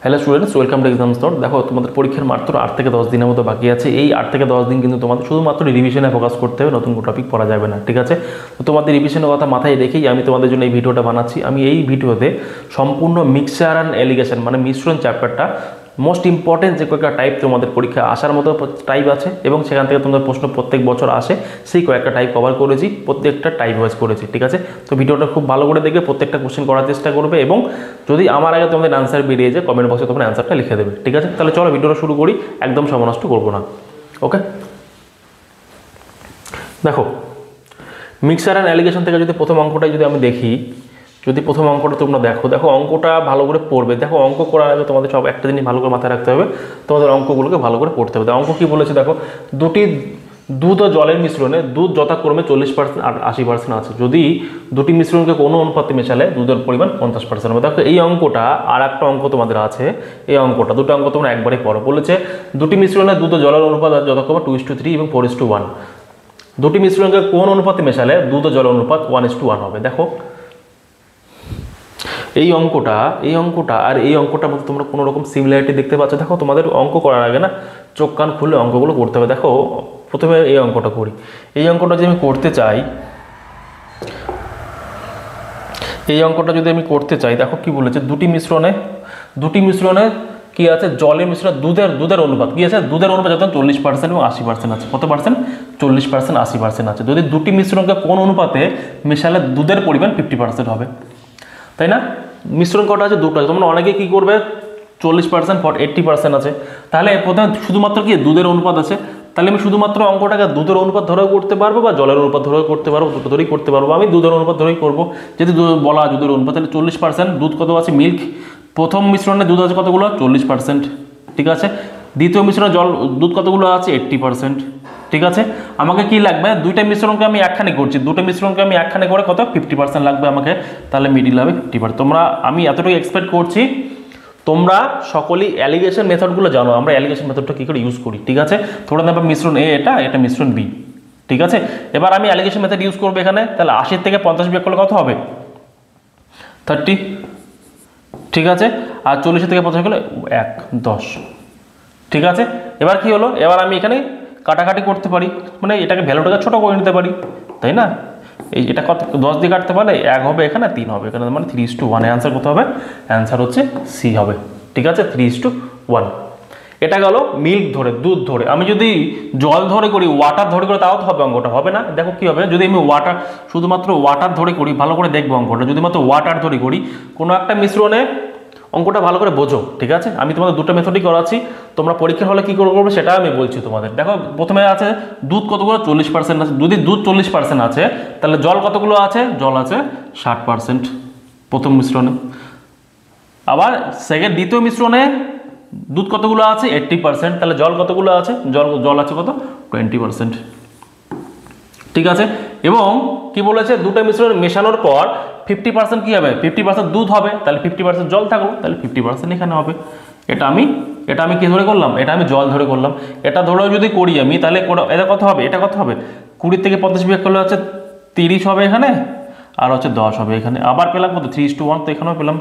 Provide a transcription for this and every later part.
Hello students, welcome to exam store. দেখো, তোমাদের পরীক্ষার মাত্র 8 থেকে 10 দিনের মতো বাকি আছে। এই 8 থেকে 10 দিন কিন্তু তোমাদের শুধুমাত্র রিভিশনে ফোকাস করতে হবে, নতুন কোনো টপিক পড়া যাবে না, ঠিক আছে? তো তোমাদের রিভিশনের কথা মাথায় রেখেই আমি তোমাদের জন্য এই ভিডিওটা বানাচ্ছি। আমি এই ভিডিওতে সম্পূর্ণ মিক্সচার অ্যান্ড এলিগেশন মানে মিশ্রণ চ্যাপ্টারটা মোস্ট ইম্পর্টেন্ট যে কয়েকটা টাইপ তোমাদের পরীক্ষায় আসার মতো টাইপ আছে এবং সেখান থেকে তোমাদের প্রশ্ন প্রত্যেক বছর আসে, সেই কয়েকটা টাইপ কভার করেছি, প্রত্যেকটা টাইপ ওয়াইজ করেছি, ঠিক আছে? তো ভিডিওটা খুব ভালো করে দেখবে, প্রত্যেকটা কোশ্চেন করার চেষ্টা করবে এবং যদি আমার আগে তোমাদের অ্যান্সার বেরিয়ে যায় কমেন্ট বক্সে তোমরা অ্যান্সারটা লিখে দেবে, ঠিক আছে? তাহলে চলো ভিডিওটা শুরু করি, একদম সময় নষ্ট করবো না। ওকে, দেখো মিক্সার অ্যান্ড অ্যালিগেশন থেকে যদি প্রথম অঙ্কটাই যদি আমি দেখি, যদি প্রথম অঙ্কটা তোমরা দেখো অঙ্কটা ভালো করে পড়বে। দেখো, অঙ্ক করার আগে তোমাদের সব একটা জিনিস ভালো করে মাথায় রাখতে হবে, তোমাদের অঙ্কগুলোকে ভালো করে পড়তে হবে। অঙ্ক কী বলেছে দেখো, দুটি দুধ ও জলের মিশ্রণে দুধ যথাক্রমে 40% আর 80% আছে। যদি দুটি মিশ্রণকে কোনো অনুপাতে মেশালে দুধের পরিমাণ 50% হবে। দেখো, এই অঙ্কটা আর একটা অঙ্ক তোমাদের আছে, এই অঙ্কটা দুটো অঙ্ক তোমরা একবারে পড়ো। বলেছে দুটি মিশ্রণে দুধ ও জলের অনুপাত যথাক্রমে 2:3 এবং 4:1। দুটি মিশ্রণকে কোন অনুপাতে মেশালে দুধ ও জল অনুপাত 1:1 হবে। দেখো, এই অঙ্কটা আর এই অঙ্কটার মধ্যে তোমরা কোনো রকম সিমিলারিটি দেখতে পাচ্ছ? দেখো, তোমাদের অঙ্ক করার আগে না চোখ কান খুলে অঙ্কগুলো করতে হবে। দেখো, প্রথমে এই অঙ্কটা করি। এই অঙ্কটা যদি আমি করতে চাই, দেখো কি বলেছে, দুটি মিশ্রণে কি আছে, জলের মিশ্রণে দুধের অনুপাত কি আছে, দুধের অনুপাত যত 40% এবং 80% আছে। কত পার্সেন্ট? 40%, 80% আছে। যদি দুটি মিশ্রণকে কোন অনুপাতে মেশালে দুধের পরিমাণ 50% হবে, তাই না? মিশ্রণ কটা আছে? দুটো আছে। তোমরা অনেকে কী করবে, 40% 80% আছে, তাহলে প্রথমে শুধুমাত্র কি দুধের অনুপাত আছে, তাহলে আমি শুধুমাত্র অঙ্কটাকে দুধের অনুপাত ধরেও করতে পারবো বা জলের অনুপাত ধরেও করতে পারবো, দুটো ধরেই করতে পারবো। আমি দুধের অনুপাত ধরেই করবো, যদি বলা দুধের অনুপাত, তাহলে 40% দুধ কত আছে, মিল্ক। প্রথম মিশ্রণে দুধ আছে কতগুলো? 40%, ঠিক আছে। দ্বিতীয় মিশ্রণে দুধ কতগুলো আছে? 80%, ঠিক আছে। আমাকে কি লাগবে, দুইটা মিশ্রণকে আমি একখানে করছি, দুটো মিশ্রণকে আমি একখানে করে কত 50% লাগবে আমাকে, তাহলে মিডিল হবে 50%। আমি এতটুকু এক্সপেক্ট করছি তোমরা সকলেই অ্যালিগেশন মেথডগুলো জানো, আমরা অ্যালিগেশন মেথডটা কী করে ইউজ করি, ঠিক আছে? তোমরা দেখবে মিশ্রণ এ এটা মিশ্রণ বি, ঠিক আছে। এবার আমি অ্যালিগেশন মেথড ইউজ করবো এখানে, তাহলে 80 থেকে 50 বিয়োগ করলে কত হবে? 30, ঠিক আছে। আর 40 থেকে 50 গেলে 1, 10, ঠিক আছে। এবার কি হলো, এবার আমি এখানে কাটাকাটি করতে পারি, মানে এটাকে ভ্যালুটাকে ছোটো করে নিতে পারি, তাই না? এটা কত, 10 দিয়ে কাটতে পারলে 1 হবে এখানে, 3 হবে এখানে, মানে 3:1। অ্যান্সার কত হবে? অ্যান্সার হচ্ছে সি হবে, ঠিক আছে, 3:1। এটা গেল মিল্ক ধরে, দুধ ধরে। আমি যদি জল ধরে করি, ওয়াটার ধরে করি, তাও তো হবে, অঙ্কটা হবে না? দেখো কি হবে, যদি আমি শুধুমাত্র ওয়াটার ধরে করি, ভালো করে দেখবো অঙ্কটা, যদি মাত্র ওয়াটার ধরে করি কোনো একটা মিশ্রণে, অঙ্কটা ভালো করে বোঝো, ঠিক আছে? আমি তোমাদের দুটো মেথডই করাচ্ছি, তোমরা পরীক্ষার হলে কী করবে সেটা আমি বলছি তোমাদের। দেখো, প্রথমে আছে দুধ কতগুলো? 40% আছে। যদি দুধ 40% আছে, তাহলে জল কতগুলো আছে? জল আছে 60% প্রথম মিশ্রণে। আবার দ্বিতীয় মিশ্রণে দুধ কতগুলো আছে? 80%, তাহলে জল কতগুলো আছে? জল আছে কত? 20%, ঠিক আছে। এবং কি বলেছে, দুটো মিশ্রণ মেশানোর পর 50% কি হবে? 50% দুধ হবে, তাহলে 50% জল থাকলো, তাহলে 50% এখানে হবে। এটা আমি কি ধরে করলাম? এটা আমি জল ধরে করলাম। এটা ধরেও যদি করি আমি, তাহলে এটা কত হবে? এটা কত হবে? 20 থেকে 50 বিয়োগ করলে হচ্ছে 30 হবে এখানে, আর হচ্ছে 10 হবে এখানে। আবার পেলাম কত? 3:1, তো এখানেও পেলাম,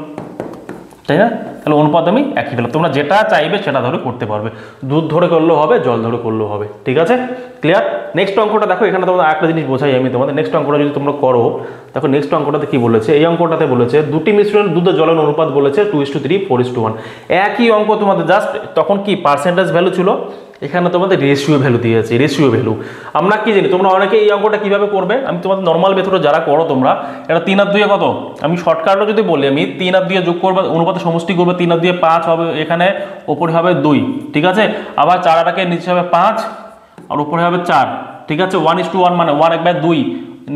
তাই না? তাহলে অনুপাত আমি একই পেলাম। তোমরা যেটা চাইবে সেটা ধরে করতে পারবে, দুধ ধরে করলেও হবে, জল ধরে করলেও হবে, ঠিক আছে, ক্লিয়ার? নেক্সট অঙ্কটা দেখো, এখানে তোমরা একটা জিনিস বোঝাই আমি তোমাদের। নেক্সট অঙ্কটা যদি তোমরা করো, দেখো নেক্সট অঙ্কটাতে কি বলেছে, এই অঙ্কটাতে বলেছে দুটি মিশ্রণ দুধ ও জলের অনুপাত বলেছে 2:3, 4:1। একই অঙ্ক তোমাদের, জাস্ট তখন কি পার্সেন্টেজ ভ্যালু ছিল, এখানে তোমাদের রেশিও ভ্যালু দিয়েছে, রেশিও ভ্যালু। আমরা কি জানি, তোমরা অনেকে এই অঙ্কটা কীভাবে করবে, আমি তোমাদের নর্মাল মেথডে যারা করো তোমরা, এটা 3 আর 2 কত, আমি শর্টকাটও যদি বলি, আমি 3 আর 2 যোগ করবে, অনুপাতে সমষ্টি করবে, 3 আর 2 5 হবে এখানে, ওপরে হবে 2, ঠিক আছে। আবার 4টাকে নিচে হবে 5 আর উপরে হবে 4, ঠিক আছে। 1:1 মানে 1/2,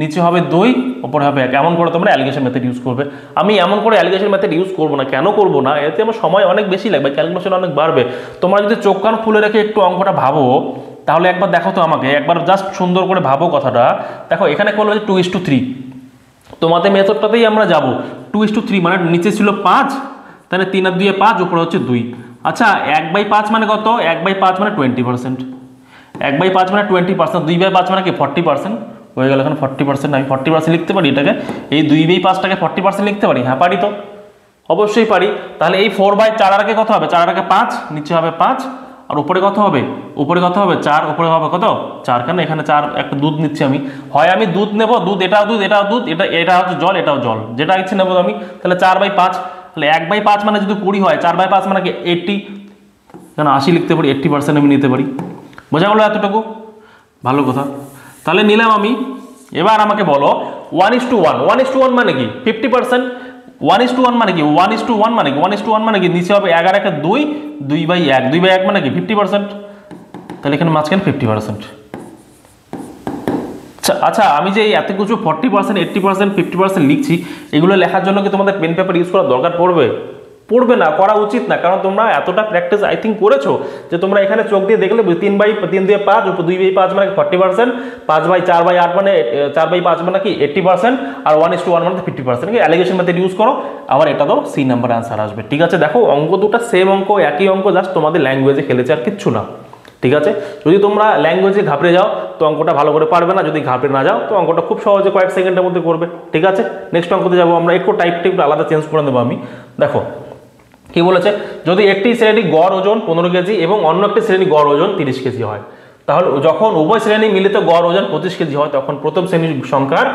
নিচে হবে 2, উপরে হবে 1। এমন করে তোমরা অ্যালিগেশন মেথড ইউজ করবে। আমি এমন করে অ্যালিগেশন মেথড ইউজ করবো না, কেন করবো না? এতে আমার সময় অনেক বেশি লাগবে, ক্যালকুলেশন অনেক বাড়বে। তোমরা যদি চোখ কান খুলে রেখে একটু অঙ্কটা ভাবো, তাহলে একবার দেখো তো আমাকে, একবার জাস্ট সুন্দর করে ভাবো কথাটা। দেখো, এখানে করলো 2:3, তোমাদের মেথডটাতেই আমরা যাবো। 2:3 মানে নিচে ছিল 5, তাহলে 3 আর 2 5, উপরে হচ্ছে 2। আচ্ছা, 1/5 মানে কত? 1/5 মানে 20%, 1/5 মানে 20%, 2/5 মানে কি 40% হয়ে গেল। এখানে 40%, আমি 40% লিখতে পারি এটাকে, এই 2/5টাকে 40% লিখতে পারি? হ্যাঁ পারি তো। অবশ্যই পারি। তাহলে এই 4/4 আর আগে কত হবে? 4 আর আগে 5, নিচে হবে 5, আর উপরে কত হবে? উপরে কত হবে? 4, উপরে হবে কত? 4। কেন এখানে 4, একটা দুধ নিচ্ছি আমি, হয় আমি দুধ নেব, দুধ এটাও দুধ এটাও দুধ, এটা হচ্ছে জল এটাও জল, যেটা ইচ্ছে নেবো আমি। তাহলে 4/5, তাহলে 1/5 মানে যদি 20 হয়, 4/5 মানে কি 80, কেন 80 লিখতে পারি, 80% আমি নিতে পারি। বোঝা গেল এতটুকু? ভালো কথা। তাহলে নিলাম আমি। এবার আমাকে বলো 1:1, 1:1 মানে কি? 50%। 1:1 মানে কি? 1:1 মানে কি? 1:1 মানে কি? নিচে হবে 11 কে 2, 2/1, 2/1 মানে কি? 50%। তাহলে এখানে মাঝখানে 50%। আচ্ছা, আমি যে এত কিছু 40%, 80%, 50% লিখছি, এগুলো লেখার জন্য কি তোমাদের পেন পেপার ইউজ করার দরকার পড়বে? পড়বে না, করা উচিত না, কারণ তোমরা এতটা প্র্যাকটিস আই থিঙ্ক করেছো যে তোমরা এখানে চোখ দিয়ে দেখলে 3/3 দিয়ে 5, 2/5 মানে 40%, 5/4/8 মানে 4/5 মানে কি 80%, আর 1:1 মানে 50%। অ্যালিগেশন মেথড ইউজ করো, আবার এটা দাও, সি নাম্বার অ্যান্সার আসবে। ঠিক আছে, দেখো অঙ্ক দুটো সেম অঙ্ক, একই অঙ্ক, জাস্ট তোমাদের ল্যাঙ্গুয়েজে খেলেছে আর কিচ্ছু না। ঠিক আছে, যদি তোমরা ল্যাঙ্গুয়েজে ঘাবড়ে যাও তো অঙ্কটা ভালো করে পারবে না, যদি ঘাবড়ে না যাও তো অঙ্কটা খুব সহজে কয়েক সেকেন্ডের মধ্যে করবে। ঠিক আছে, নেক্সট অঙ্কতে যাবো আমরা। একটু টাইপটা একটু আলাদা চেঞ্জ করে দেবো আমি। দেখো কি বলেছে, যদি একটি শ্রেণী গড় ওজন 15 কেজি এবং অন্য একটি শ্রেণী গড় ওজন 30 কেজি হয়, তাহলে যখন উভয় শ্রেণী মিলিত গড় ওজন 25 কেজি হয়, তখন প্রথম শ্রেণীর সংখ্যার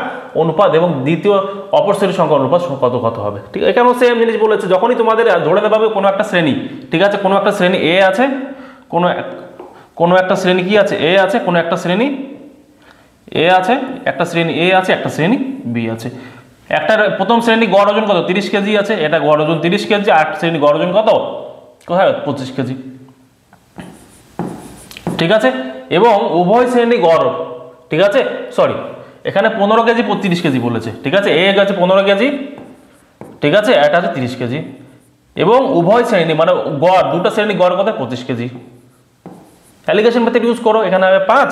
অনুপাত এবং দ্বিতীয় অপর শ্রেণীর সংখ্যার অনুপাত কত কত হবে। ঠিক আছে, এখানেও সেম জিনিস বলেছে। যখনই তোমাদের ধরে দেওয়া হবে কোনো একটা শ্রেণী, ঠিক আছে, কোনো একটা শ্রেণী এ আছে, কোনো একটা শ্রেণী কি আছে? এ আছে, কোনো একটা শ্রেণী এ আছে, একটা শ্রেণী এ আছে, একটা শ্রেণী বি আছে। একটা প্রথম শ্রেণী গড় ওজন কত? 30 কেজি আছে, এটা গড় ওজন 30 কেজি, আর একটা শ্রেণী গড় ওজন কত? কোথায়? 25 কেজি। ঠিক আছে, এবং উভয় শ্রেণী গড়, ঠিক আছে, সরি এখানে 15 কেজি 30 কেজি বলেছে। ঠিক আছে, এ আছে 15 কেজি, ঠিক আছে, এটা আছে 30 কেজি, এবং উভয় শ্রেণী মানে গড়, দুটো শ্রেণী গড় কত? 25 কেজি। অ্যালিগেশন মেথড ইউজ করো, এখানে হবে 5,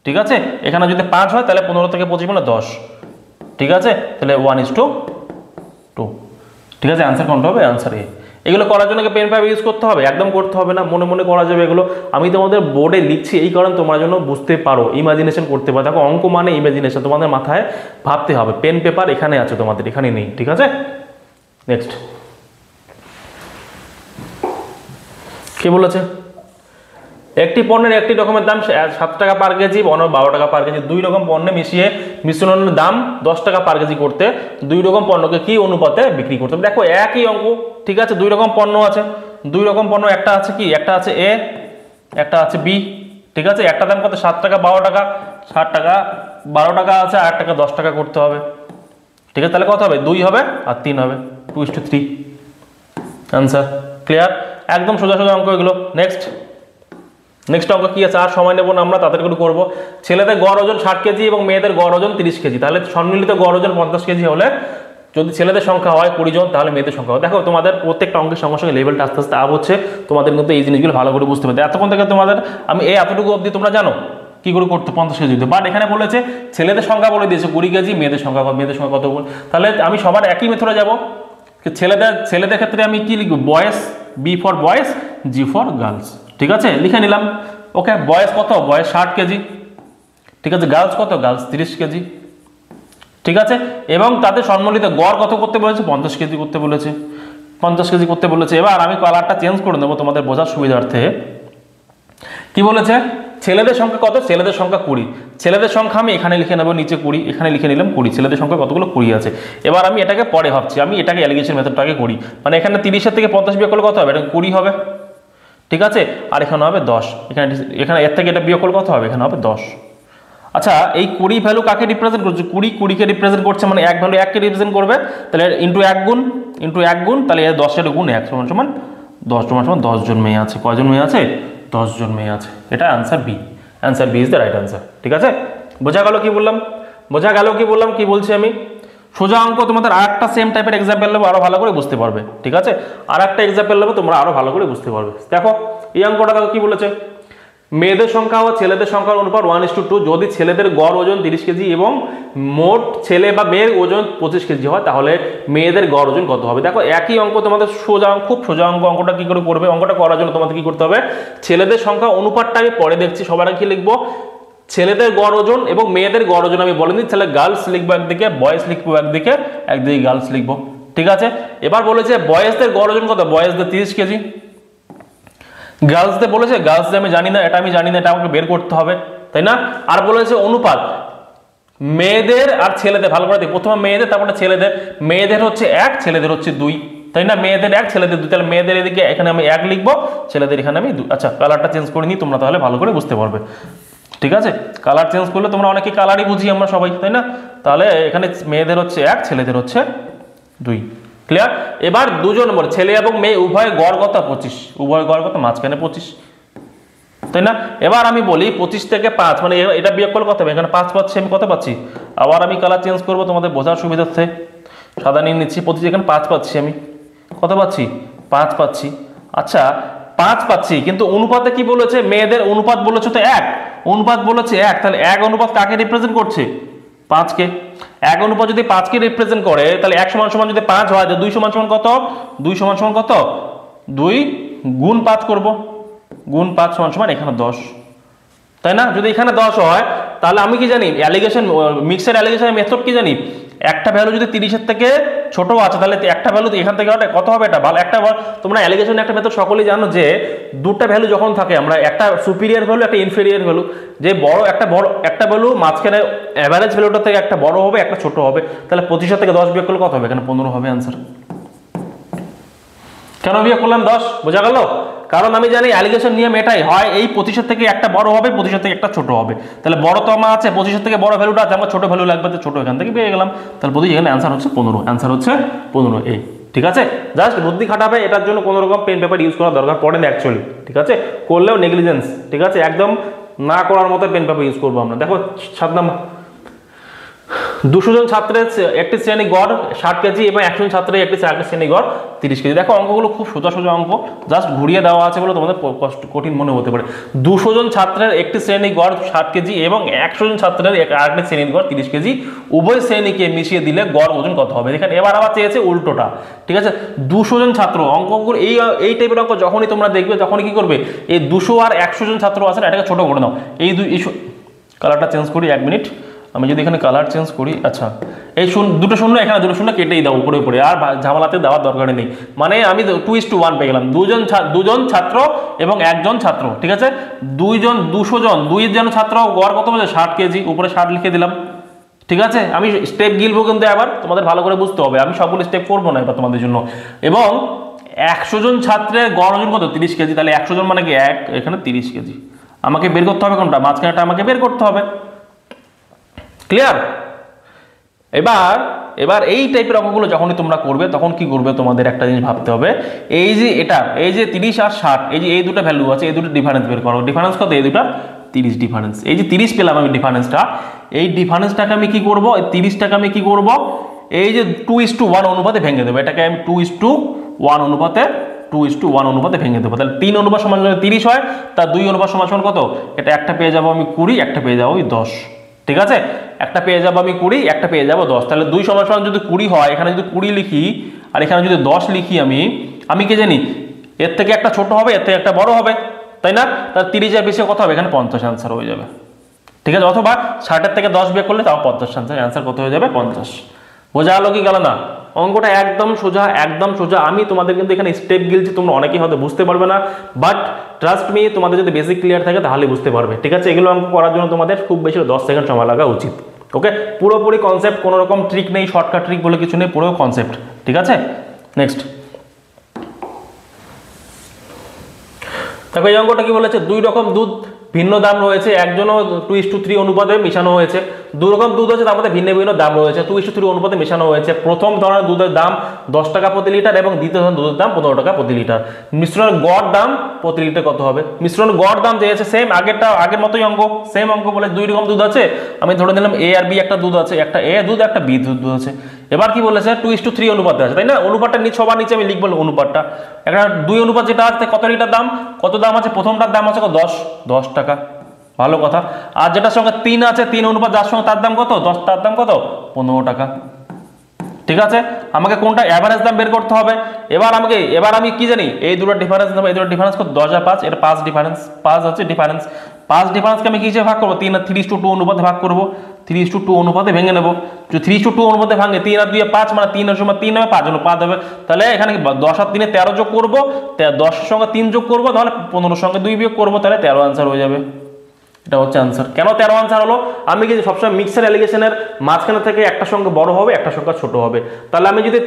ঠিক আছে, এখানে যদি 5 হয় তাহলে 15 থেকে 25 মানে 10, ঠিক আছে, তাহলে 1:2। ঠিক আছে, অ্যান্সার কোনটা হবে? অ্যান্সার এ। এগুলো করার জন্য পেন পেপার ইউজ করতে হবে? একদম করতে হবে না, মনে মনে করা যাবে এগুলো। আমি তোমাদের বোর্ডে লিখছি এই কারণে তোমরা যেন বুঝতে পারো, ইমাজিনেশন করতে পারো। দেখো অঙ্ক মানে ইমাজিনেশন, তোমাদের মাথায় ভাবতে হবে। পেন পেপার এখানে আছে, তোমাদের এখানে নেই। ঠিক আছে, নেক্সট কি বলেছে, একটি পণ্যের একটি রকমের দাম 7 টাকা পার কেজি, অন্য 12 টাকা পার কেজি। দুই রকম পণ্যে মিশিয়ে মিশ্রণের দাম 10 টাকা পার কেজি করতে দুই রকম পণ্যকে কি অনুপাতে বিক্রি করতে হবে? দেখো একই অঙ্ক, ঠিক আছে, দুই রকম পণ্য আছে, দুই রকম পণ্য, একটা আছে কি, একটা আছে এ, একটা আছে বি। ঠিক আছে, একটা দাম কত? 7 টাকা 12 টাকা, 7 টাকা 12 টাকা আছে, আর টাকা 10 টাকা করতে হবে। ঠিক আছে, তাহলে কত হবে? 2 হবে আর 3 হবে, 2:3 অ্যান্সার। ক্লিয়ার? একদম সোজা সোজা অঙ্ক এগুলো। নেক্সট অঙ্ক কি আছে? আর সময় নেব না আমরা, তাড়াতাড়ি করে করবো। ছেলেদের গড় ওজন 60 কেজি এবং মেয়েদের গড় ওজন 30 কেজি, তাহলে সম্মিলিত গড় ওজন 50 কেজি হলে যদি ছেলেদের সংখ্যা হয় 20 জন, তাহলে মেয়েদের সংখ্যা হয়। দেখো তোমাদের প্রত্যেকটা অঙ্কের সঙ্গে সঙ্গে লেভেলটা আস্তে আস্তে আপ হচ্ছে, তোমাদের কিন্তু এই জিনিসগুলো ভালো করে বুঝতে পারবে। এতক্ষণ থেকে তোমাদের আমি এই এতটুকু অবধি তোমরা জানো কি করে করতে 50 কেজি দিতে, বাট এখানে বলেছে ছেলেদের সংখ্যা বলে দিয়েছে 20 কেজি, মেয়েদের সংখ্যা কত বল। তাহলে আমি সবার একই মেথডে যাব। ছেলেদের ক্ষেত্রে আমি কি লিখব? বয়েস, বি ফর বয়েস, জি ফর গার্লস। ঠিক আছে, লিখে নিলাম। ওকে, বয়েস কত? বয়েস 60 কেজি। ঠিক আছে, গার্লস কত? Girls 30 KG. ঠিক আছে, এবং তাদের সম্মিলিত গড় কত করতে বলেছে? 50 কেজি করতে বলেছে, 50 কেজি করতে বলেছে। এবার আমি কালারটা চেঞ্জ করে নেবো তোমাদের বোঝার সুবিধার্থে। কি বলেছে? ছেলেদের সংখ্যা কত? ছেলেদের সংখ্যা 20। ছেলেদের সংখ্যা আমি এখানে লিখে নেবো, নিচে 20, এখানে লিখে নিলাম 20। ছেলেদের সংখ্যা কতগুলো? 20 আছে। এবার আমি এটাকে পরে ভাবছি, আমি এটাকে অ্যালিগেশন মেথডটাকে করি। মানে এখানে 30-এর থেকে 50 বিয়োগ করলে কত হবে? এটা 20 হবে। ঠিক আছে, আর এখানে হবে 10। এখানে এর থেকে এটা বিয়োগ করলে কত হবে? এখানে হবে 10। আচ্ছা, এই 20 ভ্যালু কাকে রিপ্রেজেন্ট করছে? 20কে রিপ্রেজেন্ট করছে, মানে এক ভ্যালু 1কে রিপ্রেজেন্ট করবে। তাহলে ইন্টু 1 গুণ, তাহলে 10-এর গুণ 1 সমান 10 জন মেয়ে আছে। কয়জন মেয়ে আছে? 10 জন মেয়ে আছে। এটা answer B. Answer B is the right answer. ঠিক আছে, বোঝা গেল কি বললাম? কি বলছি আমি? সোজা অঙ্ক তোমাদের আর একটা সেম টাইপের এক্সাম্পল নেবো, আরো ভালো করে বুঝতে পারবে। ঠিক আছে, আর একটা এক্সাম্পল নেবো, তোমরা আরো ভালো করে বুঝতে পারবে। দেখো এই অঙ্কটা দেখো কি বলেছে, মেয়েদের সংখ্যা ও ছেলেদের সংখ্যার অনুপাত 1:2। যদি ছেলেদের গড় ওজন 30 কেজি এবং মোট ছেলে বা মেয়ের ওজন 25 কেজি হয়, তাহলে মেয়েদের গড় ওজন কত হবে? দেখো একই অঙ্ক, তোমাদের সোজা, খুব সোজা অঙ্ক। অঙ্কটা কি করে করবে? অঙ্কটা করার জন্য তোমাদের কি করতে হবে? ছেলেদের সংখ্যা অনুপাতটা আমি পরে দেখছি, সবার আগে কি লিখবো? ছেলেদের গড় ওজন এবং মেয়েদের গড় ওজন আমি বলে দিই। তাহলে গার্লস লিখবো একদিকে, বয়েজ লিখবো একদিকে গার্লস লিখবো। ঠিক আছে। এবার বলেছে বয়েজদের গড় ওজন কত, বয়েজদের 30 কেজি। গার্লসদের বলেছে, গার্লসদের আমি জানি না, এটা আমি জানি না, এটা আমাকে বের করতে হবে, তাই না। আর বলেছে অনুপাত মেয়েদের আর ছেলেদের, ভালো করে দেখি, প্রথমে মেয়েদের তারপরে ছেলেদের। মেয়েদের হচ্ছে 1, ছেলেদের হচ্ছে 2, তাই না। মেয়েদের 1, ছেলেদের 2, তাহলে মেয়েদের এদিকে এখানে আমি 1 লিখবো, ছেলেদের এখানে আমি 2। আচ্ছা, কালারটা চেঞ্জ করে নিই, তোমরা তাহলে ভালো করে বুঝতে পারবে, ঠিক আছে। কালার চেঞ্জ করলে তোমরা অনেকে কালারই বুঝি আমরা সবাই, তাই না। তাহলে এখানে মেয়েদের হচ্ছে 1, ছেলেদের হচ্ছে 2, ক্লিয়ার। এবার দুজন বলে ছেলে এবং মেয়ে উভয় গড় কত, 25, উভয় গড় কত, মাঝখানে 25, তাই না। এবার আমি বলি 25 থেকে 5, মানে এটা বিয়োগ করলে কত হবে, এখানে 5 পাচ্ছি, আমি কত পাচ্ছি, আবার আমি কালার চেঞ্জ করবো তোমাদের বোঝার সুবিধার্থে, সাদা নিয়ে নিচ্ছি। 25 এখানে 5 পাচ্ছি, আমি কত পাচ্ছি, 5 পাচ্ছি। আচ্ছা 5 পাচ্ছি, কিন্তু অনুপাতে কি বলেছে, মেয়েদের অনুপাত বলেছে তো 1, অনুপাত বলেছে 1, তাহলে 1 অনুপাত কাকে রিপ্রেজেন্ট করছে, 5 কে। 1 অনুপাত যদি 5 কে রিপ্রেজেন্ট করে, তাহলে 1 সমান সমান যদি 5 হয়, 2 সমান সমান কত, 2 সমান সমান কত, 2 গুণ 5 করব, গুণ 5 সমান সমান এখানে 10, তাই না। যদি এখানে 10 হয়, তাহলে আমি কি জানি, অ্যালিগেশন মিক্সড অ্যালিগেশনের মেথড কি জানি, একটা ভ্যালু যদি 30-এর থেকে ছোট আছে, তাহলে একটা ভ্যালু এখান থেকে কত হবে, এটা ভালো একটা। তোমরা অ্যালিগেশন একটা মেথড সকলেই জানো যে দুটো ভ্যালু যখন থাকে, আমরা একটা সুপিরিয়র ভ্যালু, একটা ইনফেরিয়র ভ্যালু, যে একটা ভ্যালু মাঝখানে অ্যাভারেজ ভ্যালুটা থেকে একটা বড় হবে, একটা ছোট হবে, তাহলে 25 থেকে 10 বিয়োগ করলে কত হবে, এখানে 15 হবে অ্যান্সার। কেন বিয়োগ করলাম 10, বোঝা গেল। কারণ আমি জানি অ্যালিগেশন নিয়ম এটাই হয়, এই 25 থেকে একটা বড় হবে, 25 থেকে একটা ছোট হবে, তাহলে বড় তো আমার আছে, 25 থেকে বড় ভ্যালুটা আছে, আমার ছোট ভ্যালু লাগবে, তো ছোট এখান থেকে পেয়ে গেলাম, তাহলে 25, এখানে অ্যান্সার হচ্ছে 15, অ্যান্সার হচ্ছে 15 এই, ঠিক আছে। জাস্ট বুদ্ধি খাটাবে, এটার জন্য কোনো রকম পেন পেপার ইউজ করার দরকার পড়ে না অ্যাকচুয়ালি, ঠিক আছে। করলেও নেগলিজেন্স, ঠিক আছে, একদম না করার মতো পেন পেপার ইউজ করবো আমরা। দেখো 7 নম্বর, 200 জন ছাত্রের একটি শ্রেণী গড় 60 কেজি এবং 100 জন ছাত্রের একটি শ্রেণী গড় 30 কেজি। দেখো অঙ্কগুলো খুব সোজা সোজা অঙ্ক, জাস্ট ঘুরিয়ে দেওয়া আছে বলে তোমাদের কঠিন মনে হতে পারে। 200 জন ছাত্রের একটি শ্রেণী গড় 60 কেজি এবং 100 জন ছাত্রের আরেকটি শ্রেণীর গড় 30 কেজি, উভয় শ্রেণীকে মিশিয়ে দিলে গড় ওজন কত হবে। দেখেন এবার আবার চেয়েছে উল্টোটা, ঠিক আছে। 200 জন ছাত্র, অঙ্কগুলো এই টাইপের অঙ্ক যখনই তোমরা দেখবে, তখনই কি করবে, এই 200 আর 100 জন ছাত্র আছে না, এটাকে ছোট করে নাও। এই কালারটা চেঞ্জ করি, 1 মিনিট, আমি যদি এখানে কালার চেঞ্জ করি, আচ্ছা এই দুটো শূন্য, এখানে দুটো শূন্য কেটেই দাও উপরে উপরে, আর ঝামেলাতে দেওয়ার দরকার নেই। মানে আমি 2:1 পেয়ে গেলাম, দুজন ছাত্র এবং একজন ছাত্র, ঠিক আছে। 200 জন, 2 জন ছাত্র, গড় কত বলছে 60 কেজি, উপরে 60 লিখে দিলাম, ঠিক আছে। আমি স্টেপ গিলবো কিন্তু এবার তোমাদের ভালো করে বুঝতে হবে, আমি সবগুলো স্টেপ করবো না এবার তোমাদের জন্য। এবং 100 জন ছাত্রের গড় ওজন কত, 30 কেজি, তাহলে 100 জন মানে কি 1, এখানে 30 কেজি, আমাকে বের করতে হবে কোনটা, মাঝখানেটা আমাকে বের করতে হবে, ক্লিয়ার। এবার এই টাইপের অঙ্কগুলো যখনই তোমরা করবে, তখন কি করবে, তোমাদের একটা জিনিস ভাবতে হবে, এই যে এটা, এই যে 30 আর 60, এই যে এই দুটো ভ্যালু আছে, এই দুটো ডিফারেন্স বের করো। ডিফারেন্স কত, এই দুটো 30 ডিফারেন্স, এই যে 30 পেলাম আমি ডিফারেন্সটা, এই ডিফারেন্সটাকে আমি কি করব, এই 30টাকে আমি কি করব, এই যে 2:1 অনুপাতে ভেঙে দেবো, এটাকে আমি 2:1 অনুপাতে 2:1 অনুপাতে ভেঙে দেবো। তাহলে 3 অনুপাত সমান যদি 30 হয়, তার 2 অনুপাত সমান সমান কত, এটা একটা পেয়ে যাবো আমি 20, একটা পেয়ে যাবো 10, ঠিক আছে। একটা পেয়ে যাবো আমি 20, একটা পেয়ে যাবো 10, তাহলে 2 সমান সমান যদি 20 হয়, এখানে যদি 20 লিখি আর এখানে যদি 10 লিখি, আমি কি জানি, এর থেকে একটা ছোট হবে, এর থেকে একটা বড় হবে, তাই না। তার 30 এর বেশি কত হবে, এখানে 50 অ্যান্সার হয়ে যাবে, ঠিক আছে। অথবা 60-এর থেকে 10 বিয়োগ করলে তাও 50 অ্যান্সার কত হয়ে যাবে, 50। বোঝা গেল কি গেল না, অঙ্কটা একদম সোজা, একদম সোজা। আমি তোমাদের কিন্তু এখানে স্টেপ গিলছি, তোমরা অনেকেই হয়তো বুঝতে পারবে না, বাট ট্রাস্ট মি, তোমাদের যদি বেসিক ক্লিয়ার থাকে তাহলে বুঝতে পারবে, ঠিক আছে। এগুলো অঙ্ক করার জন্য তোমাদের খুব বেশি 10 সেকেন্ড সময় লাগা উচিত, ওকে। পুরোপুরি কনসেপ্ট, কোনো রকম ট্রিক নেই, শর্টকাট ট্রিক বলে কিছু নেই, পুরো কনসেপ্ট, ঠিক আছে। নেক্সট দেখো এই অঙ্কটা কি বলেছে, 2 রকম দুধ ভিন্ন দাম রয়েছে, একজনও 2:3 অনুপাতে মেশানো হয়েছে। 2 রকম দুধ আছে, তার মধ্যে ভিন্ন ভিন্ন দাম রয়েছে, 2:3 অনুপাতে মেশানো হয়েছে। প্রথম ধরনের দুধের দাম 10 টাকা প্রতি লিটার এবং দ্বিতীয় ধরনের দুধের দাম 15 টাকা প্রতি লিটার। মিশ্রণের গড় দাম প্রতি লিটার কত হবে। মিশ্রণের গড় দাম যে আছে সেম, আগের মতোই অঙ্ক, সেম অঙ্ক বলে 2 রকম দুধ আছে, আমি ধরে নিলাম এ আর বি একটা দুধ আছে, একটা এ দুধ একটা বি দুধ আছে। এবার কি বলেছে, 2:3 অনুপাতে আছে, তাই না। অনুপাতটা সবার নিচে আমি লিখবো অনুপাতটা, একটা 2 অনুপাত যেটা আছে কত লিটার দাম, কত দাম আছে, প্রথমটার দাম আছে 10 টাকা, ভালো কথা। আর যেটার সঙ্গে 3 আছে, 3 অনুপাত যার সঙ্গে তার দাম কত, 10, তার দাম কত, 15 টাকা, ঠিক আছে। আমাকে কোনটা অ্যাভারেজ দাম বের করতে হবে। এবার আমি কি জানি, এই দুটো ডিফারেন্স নেব, এই দুটো ডিফারেন্স কত, 10 আর 5, এটা 5 ডিফারেন্স, 5 আছে ডিফারেন্স, পাঁচ ডিফারেন্সকে আমি কি হিসেবে ভাগ করবো, 3:2 অনুপাতে ভাগ করবো, 3:2 অনুপাতে ভেঙে নেবো। যদি 3:2 অনুপাতে ভাঙে 3 আর 2 5, মানে 3 এর সময় 3 হবে, 5 হলো 5 হবে। তাহলে এখানে 10 আর 3 13 যোগ করবো, 10 এর সঙ্গে 3 যোগ করবো, তাহলে 15 এর সঙ্গে 2 বিয়োগ করবো, তাহলে 13 আনসার হয়ে যাবে। এটা হচ্ছে আনসার। কেন 13 আনসার হলো, আমি কিন্তু সবসময় মিক্সার অ্যালিগেশনের মাঝখানে থেকে একটা সংখ্যা বড় হবে, একটা সংখ্যা ছোট হবে। তাহলে আমি যদি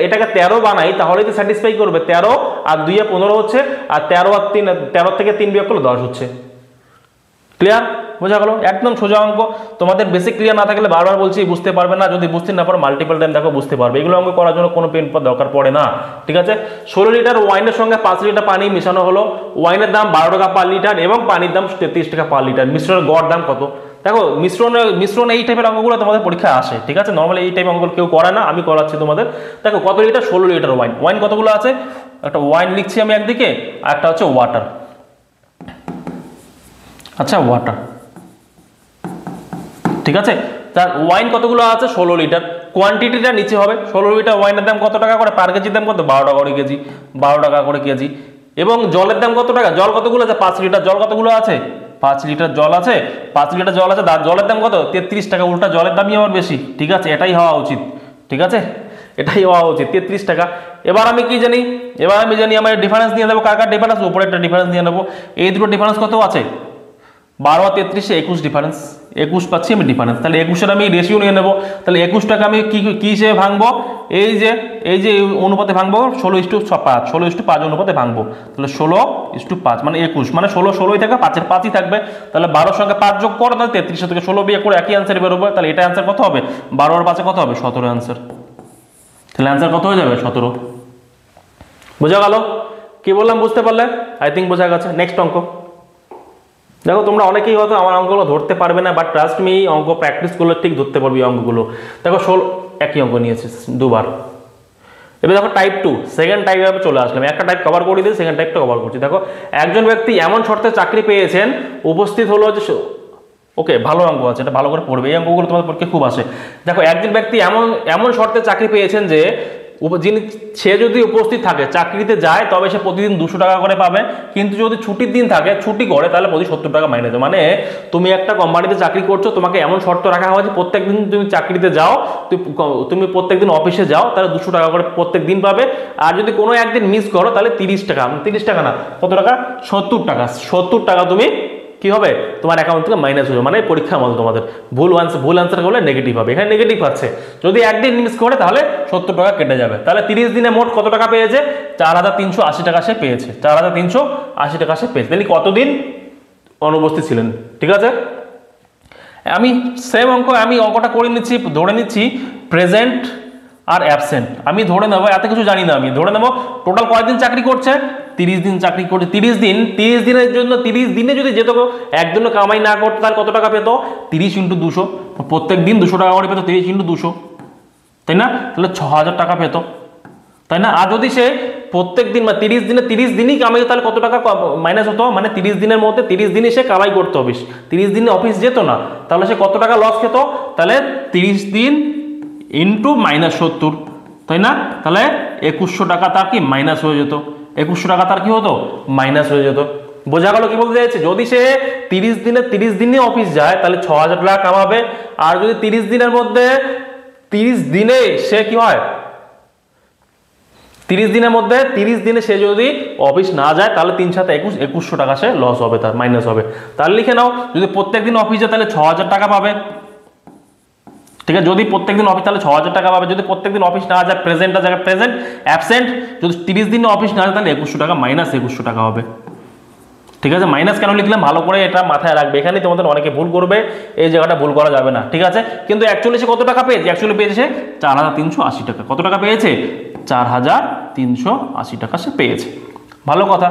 এটাকে 13 বানাই তাহলে তো স্যাটিসফাই করবে। 13 আর 2 এ 15 হচ্ছে, আর 13 আর 3, 13 থেকে 3 বিয়োগ করলে 10 হচ্ছে। ক্লিয়ার? বোঝা গেল? একদম সোজা অঙ্ক। তোমাদের বেসিক ক্লিয়ার না থাকলে বারবার বলছি বুঝতে পারবে না, যদি বুঝতে না পারো মাল্টিপল টাইম দেখো বুঝতে পারবে। এগুলো অঙ্ক করার জন্য কোনো পেন পর দরকার পড়ে না, ঠিক আছে? 16 লিটার ওয়াইনের সঙ্গে 5 লিটার পানি মেশানো হলো, ওয়াইনের দাম 12 টাকা পার লিটার এবং পানির দাম 33 টাকা পার লিটার, মিশ্রণের গড় দাম কত? দেখো মিশ্রণ এই টাইপের অঙ্কগুলো তোমাদের পরীক্ষায় আসে, ঠিক আছে? নর্মালি এই টাইপের অঙ্কগুলো কেউ করে না, আমি করাচ্ছি তোমাদের। দেখো কত লিটার, 16 লিটার ওয়াইন। ওয়াইন কতগুলো আছে, একটা ওয়াইন লিখছি আমি একদিকে, আর একটা হচ্ছে ওয়াটার। আচ্ছা, ওয়াটার, ঠিক আছে? তার ওয়াইন কতগুলো আছে, 16 লিটার। কোয়ান্টিটিটা নিচে হবে। 16 লিটার ওয়াইনের দাম কত টাকা করে, পার কেজির দাম কত, 12 টাকা করে কেজি, 12 টাকা করে কেজি। এবং জলের দাম কত টাকা, জল কতগুলো আছে, 5 লিটার। জল কতগুলো আছে, 5 লিটার জল আছে, 5 লিটার জল আছে। জলের দাম কত, 33 টাকা। উল্টা জলের দামই আবার বেশি, ঠিক আছে? এটাই হওয়া উচিত, ঠিক আছে? এটাই হওয়া উচিত, 33 টাকা। এবার আমি কি জানি, এবার আমি জানি আমার ডিফারেন্স নিয়ে নেবো। কার কার ডিফারেন্স, উপরে একটা ডিফারেন্স নিয়ে নেবো। এই দুটো ডিফারেন্স কত আছে, 12 আর 33, 21 ডিফারেন্স, 21 পাচ্ছি আমি ডিফারেন্স। তাহলে 21-এর আমি রেশিও নিয়ে নেবো। তাহলে 21টাকে আমি কি হিসেবে ভাঙবো, এই যে অনুপাতে ভাঙবো, 16:5, 16:5 অনুপাতে ভাঙবো। তাহলে 16:5 মানে 21, মানে 16 থেকে 5-এর 5ই থাকবে। তাহলে 12-এর সঙ্গে 5 যোগ করো, তাহলে 33 থেকে 16 বিয়োগ করে একই আনসার বেরোবে। তাহলে এটা আনসার কত হবে, 12 আর 5-এ কত হবে, 17 আনসার। তাহলে আনসার কত হয়ে যাবে, 17। বোঝা গেল? কি বললাম বুঝতে পারলে? আই থিঙ্ক বোঝা গেছে। নেক্সট অঙ্ক দেখো, তোমরা অনেকেই হয়তো আমার অঙ্কগুলো ধরতে পারবে না, বাট ট্রাস্ট মি, অঙ্ক প্র্যাকটিস করলে ঠিক ধরতে পারবে এই অঙ্কগুলো। দেখো 16, একই অঙ্ক নিয়েছে দুবার। এবার দেখো টাইপ 2, সেকেন্ড টাইপে চলে আসলাম। একটা টাইপ কভার করে দিয়ে সেকেন্ড টাইপটা কভার করছি। দেখো, একজন ব্যক্তি এমন শর্তে চাকরি পেয়েছেন, উপস্থিত হলো যে, ওকে ভালো অঙ্ক আছে, এটা ভালো করে পড়বে, এই অঙ্কগুলো তোমাদের পক্ষে খুব আসে। দেখো, একজন ব্যক্তি এমন শর্তে চাকরি পেয়েছেন যে সে যদি উপস্থিত থাকে, চাকরিতে যায়, তবে সে প্রতিদিন 200 টাকা করে পাবে। কিন্তু যদি ছুটির দিন থাকে, ছুটি করে, তাহলে প্রতি 70 টাকা মাইনে দেবে। মানে তুমি একটা কোম্পানিতে চাকরি করছো, তোমাকে এমন শর্ত রাখা হয়েছে প্রত্যেকদিন তুমি চাকরিতে যাও, তুমি প্রত্যেকদিন অফিসে যাও, তাহলে 200 টাকা করে প্রত্যেক দিন পাবে। আর যদি কোনো একদিন মিস করো, তাহলে 30 টাকা, 30 টাকা না, কত টাকা, 70 টাকা, 70 টাকা তুমি কি হবে, তোমার অ্যাকাউন্ট থেকে মাইনাস হয়ে যাবে। মানে পরীক্ষার মতো তোমাদের ভুল আনসার করলে নেগেটিভ হবে। এখানে নেগেটিভ আছে, যদি একদিন মিস করে তাহলে 70 টাকা কেটে যাবে। তাহলে 30 দিনে মোট কত টাকা পেয়েছে, 4380 টাকা সে পেয়েছে, 4380 টাকা সে পেয়েছে। তাহলে কতদিন অনুপস্থিত ছিলেন, ঠিক আছে? আমি সেম অঙ্ক, আমি অঙ্কটা করে নিচ্ছি, ধরে নিচ্ছি প্রেজেন্ট আর অ্যাবসেন্ট। আমি ধরে নেবো, এত কিছু জানি না, আমি ধরে নেবো টোটাল কয়দিন চাকরি করছে, 30 দিন চাকরি করছে। 30 দিনের জন্য, 30 দিনে যদি যেত একজনও কামাই না করতো, তাহলে কত টাকা পেত, 30 × 200, প্রত্যেক দিন 200 টাকা করে পেত, 30 × 200, তাই না? তাহলে 6000 টাকা পেত, তাই না? আর যদি সে প্রত্যেক দিন বা 30 দিনই কামাই, তাহলে কত টাকা মাইনাস হতো, মানে 30 দিনের মধ্যে 30 দিনই সে কামাই করতো অফিস, 30 দিনে অফিস যেত না, তাহলে সে কত টাকা লস খেত, তাহলে 30 দিন ইন্টু -70, তাই না? তাহলে 2100 টাকা তার কি মাইনাস হয়ে যেত, 2100 টাকা তার কি হতো, মাইনাস হয়ে যেত। বোঝা গেল কি বলতে চাইছে? যদি সে 30 দিনে অফিস যায়, তাহলে 6000 টাকা কামাবে। আর যদি 30 দিনের মধ্যে 30 দিনে সে কি হয়, 30 দিনের মধ্যে 30 দিনে সে যদি অফিস না যায়, তাহলে 3 × 7 = 2100 টাকা সে লস হবে, তার মাইনাস হবে। তাহলে লিখে নাও, যদি প্রত্যেক দিন অফিস যায় তাহলে 6000 টাকা পাবে, ঠিক আছে? যদি প্রত্যেকদিন অফিস, তাহলে 6000 টাকা পাবে। যদি প্রত্যেকদিন অফিস না যায়, প্রেজেন্টের জায়গায় প্রেজেন্ট, অ্যাবসেন্ট, যদি 30 দিনে অফিস না যায়, তাহলে 2100 টাকা মাইনাস 2100 টাকা হবে, ঠিক আছে? মাইনাস কেন লিখলাম ভালো করে এটা মাথায় রাখবে, এখানে তোমাদের অনেকে ভুল করবে, এই জায়গাটা ভুল করা যাবে না, ঠিক আছে? কিন্তু অ্যাকচুয়ালি সে কত টাকা পেয়েছে, অ্যাকচুয়ালি পেয়েছে 4380 টাকা। কত টাকা পেয়েছে, 4380 টাকা সে পেয়েছে। ভালো কথা।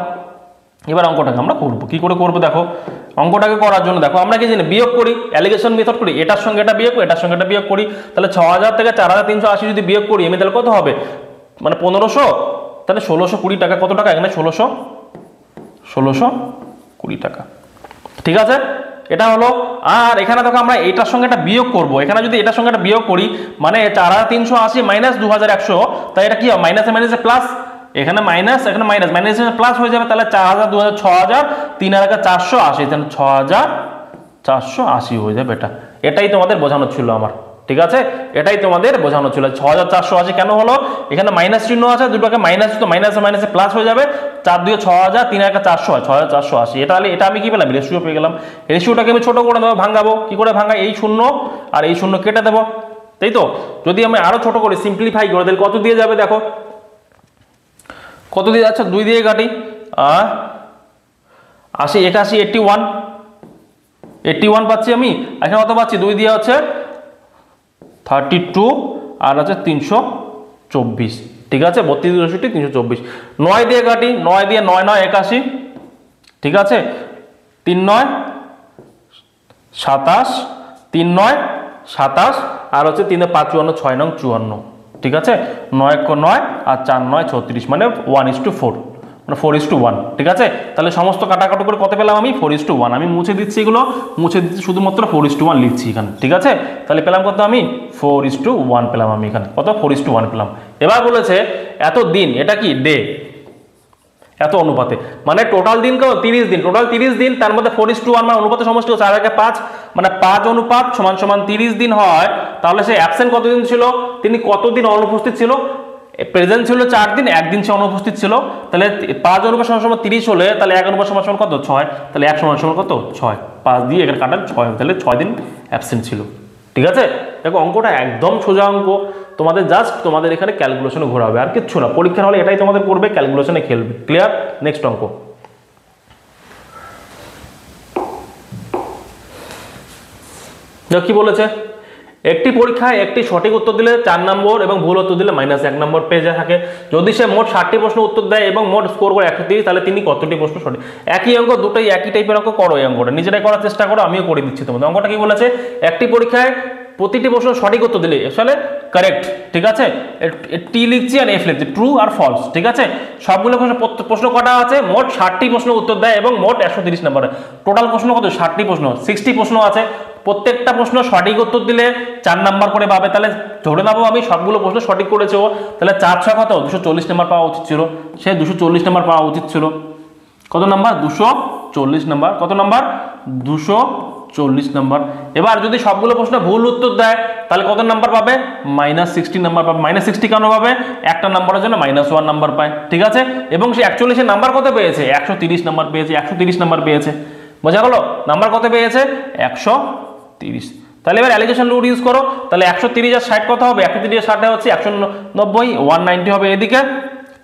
এবার অঙ্কটাকে আমরা করবো, কি করে করবো দেখো। অঙ্কটাকে করার জন্য দেখো, আমরা কি জানি, বিয়োগ করি, অ্যালিগেশন মেথড করি, এটার সঙ্গে এটা বিয়োগ করি, এটার সঙ্গে এটা বিয়োগ করি। তাহলে 6000 থেকে 4380 যদি বিয়োগ করি আমি, তাহলে কত হবে, মানে 1500, তাহলে 1620 টাকা। কত টাকা এখানে, 1620 টাকা, ঠিক আছে? এটা হলো। আর এখানে দেখো, আমরা এটার সঙ্গে একটা বিয়োগ করব। এখানে যদি এটার সঙ্গে একটা বিয়োগ করি, মানে 4380 মাইনাস 2100, তাই এটা কি হবে, মাইনাসে মাইনাসে প্লাস, এখানে মাইনাস, এখানে মাইনাস, মাইনাস প্লাস হয়ে যাবে। তাহলে 4000 2000 6000 3 আর 480, 6480 হয়ে যাবে। এটাই তোমাদের বোঝানো ছিল আমার, ঠিক আছে, এটাই তোমাদের বোঝানো ছিল। 6480 কেন হলো, এখানে মাইনাস চিহ্ন আছে, দুটোকে মাইনাস, তো মাইনাসে মাইনাসে প্লাস হয়ে যাবে, 4 2 6000, 3 আর 400 হয় 6480। এটা আমি কি পেলাম, রেশিও পেয়ে গেলাম। রেশিওটাকে আমি ছোট করে দেবো, ভাঙাবো, কি করে ভাঙাই, এই শূন্য আর এই শূন্য কেটে দেবো, তাই তো। যদি আমি আরো ছোট করি, সিম্পলিফাই করে, তাহলে কত দিয়ে যাবে দেখো, কত দিয়ে যাচ্ছে, 2 দিয়ে কাটি, 80 81 81 পাচ্ছি আমি, এখানে কত পাচ্ছি, 2 দিয়ে হচ্ছে 32 আর আছে 324, ঠিক আছে, 32 62 324। 9 দিয়ে কাটি, 9 দিয়ে 9 9 81, ঠিক আছে, 3 9 27, 3 9 27 আর হচ্ছে 3 5 54, 6 9 54, ঠিক আছে, 9 9 আর 4 9 36, মানে 1:4, মানে 4:1, ঠিক আছে। তাহলে সমস্ত কাটাকাটি করে কত পেলাম আমি, 4:1। আমি মুছে দিচ্ছি এগুলো, মুছে দিচ্ছি, শুধুমাত্র 4:1 লিখছি এখানে, ঠিক আছে। তাহলে পেলাম কত আমি, 4:1 পেলাম আমি এখানে, কত, 4:1 পেলাম। এবার বলেছে এত দিন, এটা কি ডে, এত অনুপাতে, মানে টোটাল দিন কত, 30 দিন, টোটাল 30 দিন, তার মধ্যে 4:1 মানে অনুপাতের সমষ্টি 4 আর 5, মানে 5 অনুপাত সমান সমান 30 দিন হয়। তাহলে সে অ্যাবসেন্ট কতদিন ছিল, তিনি কতদিন অনুপস্থিত ছিল, প্রেজেন্ট ছিল 4 দিন, 1 দিন সে অনুপস্থিত ছিল। তাহলে 5 অনুপাত সমান সমান 30 হলে, তাহলে 1 অনুপাত সমান সমান কত, 6, তাহলে 1 সমান সমান কত, 6, 5 দিয়ে এখানে কাটান 6, তাহলে 6 দিন অ্যাবসেন্ট ছিল, ঠিক আছে। দেখো অঙ্কটা একদম সোজা অঙ্ক, তোমাদের জাস্ট তোমাদের এখানে ক্যালকুলেশনে ঘোরাবে, আর কিচ্ছু না। পরীক্ষার হলে এটাই তোমাদের করবে, ক্যালকুলেশনে খেলবে, ক্লিয়ার। নেক্সট অঙ্ক, দেখো কি বলেছে, একটি পরীক্ষায় একটি সঠিক উত্তর দিলে 4 নম্বর এবং ভুল উত্তর দিলে -1 নম্বর পেয়ে থাকে। যদি সে মোট 60টি প্রশ্ন উত্তর দেয় এবং মোট স্কোর করে 130, তাহলে তিনি কতটি প্রশ্ন সঠিক। একই অঙ্ক, দুটোই একই টাইপের অঙ্ক, করো এই অঙ্কটা, নিজেরাই করার চেষ্টা করো, আমিও করে দিচ্ছি তোমাদের। অঙ্কটা কি বলেছে, একটি পরীক্ষায় প্রতিটি প্রশ্ন সঠিক উত্তর দিলে, আসলে কারেক্ট, ঠিক আছে, টি লিখছি আর এফ লিখছি, ট্রু আর ফলস, ঠিক আছে। সবগুলো প্রশ্ন কটা আছে, মোট 60টি প্রশ্ন উত্তর দেয় এবং মোট 130 নম্বরে। টোটাল প্রশ্ন কত, 60টি প্রশ্ন, 60 প্রশ্ন আছে। প্রত্যেকটা প্রশ্ন সঠিক উত্তর দিলে 4 নাম্বার করে পাবে। তাহলে ধরে নেবো আমি সবগুলো প্রশ্ন সঠিক করেছে ও, তাহলে 4 6 কত, 240 নাম্বার পাওয়া উচিত ছিল, সে 240 নাম্বার পাওয়া উচিত ছিল। কত নাম্বার, 240 নাম্বার, কত নাম্বার, 240 নাম্বার। এবার যদি সবগুলো প্রশ্ন ভুল উত্তর দেয়, তাহলে কত নাম্বার পাবে, -60 নাম্বার পাবে। -60 কেন পাবে, একটা নাম্বারের জন্য -1 নাম্বার পায়, ঠিক আছে। এবং সে অ্যাকচুয়ালি সে নাম্বার কত পেয়েছে, 130 নাম্বার পেয়েছে, 130 নাম্বার পেয়েছে, বোঝা গেল। নাম্বার কত পেয়েছে, 130। তাহলে এবার অ্যালিগেশন রুল ইউজ করো, তাহলে 130 আর 60 কত হবে, 130 আর 60 হচ্ছে 190, 190 হবে এদিকে,